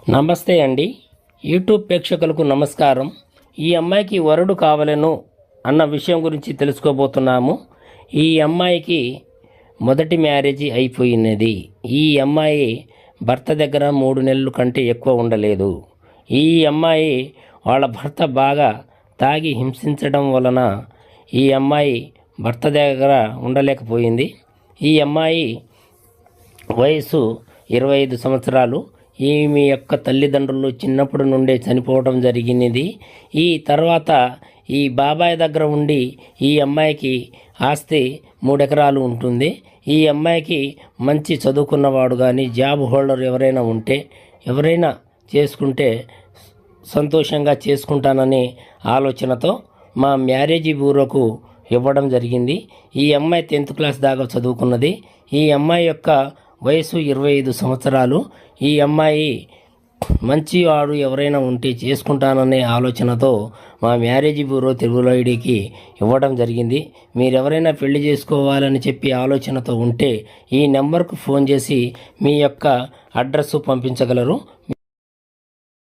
నమస్తే అండి. యూట్యూబ్ ప్రేక్షకులకు నమస్కారం. ఈ అమ్మాయికి వరుడు కావాలను అన్న విషయం గురించి తెలుసుకోబోతున్నాము. ఈ అమ్మాయికి మొదటి మ్యారేజీ అయిపోయినది. ఈ అమ్మాయి భర్త దగ్గర 3 నెలల కంటే ఎక్కువ ఉండలేదు. ఈ అమ్మాయి వాళ్ళ భర్త బాగా తాగి హింసించడం వలన ఈ అమ్మాయి భర్త దగ్గర ఉండలేకపోయింది. ఈ అమ్మాయి వయసు 25 సంవత్సరాలు. ఈమె యొక్క తల్లిదండ్రులు చిన్నప్పటి నుండే చనిపోవడం జరిగినది. ఈ తర్వాత ఈ బాబాయ్ దగ్గర ఉండి ఈ అమ్మాయికి ఆస్తి 3 ఎకరాలు ఉంటుంది. ఈ అమ్మాయికి మంచి చదువుకున్నవాడు కానీ జాబ్ హోల్డర్ ఎవరైనా ఉంటే ఎవరైనా చేసుకుంటే సంతోషంగా చేసుకుంటాననే ఆలోచనతో మా మ్యారేజీ బ్యూరోకు ఇవ్వడం జరిగింది. ఈ అమ్మాయి 10th క్లాస్ దాకా చదువుకున్నది. ఈ అమ్మాయి యొక్క వయసు 25 సంవత్సరాలు. ఈ అమ్మాయి మంచివాడు ఎవరైనా ఉంటే చేసుకుంటాననే ఆలోచనతో మా మ్యారేజ్ బ్యూరో తిరుమలకి ఇవ్వడం జరిగింది. మీరెవరైనా పెళ్లి చేసుకోవాలని చెప్పి ఆలోచనతో ఉంటే ఈ నెంబర్కు ఫోన్ చేసి మీ యొక్క అడ్రస్ పంపించగలరు.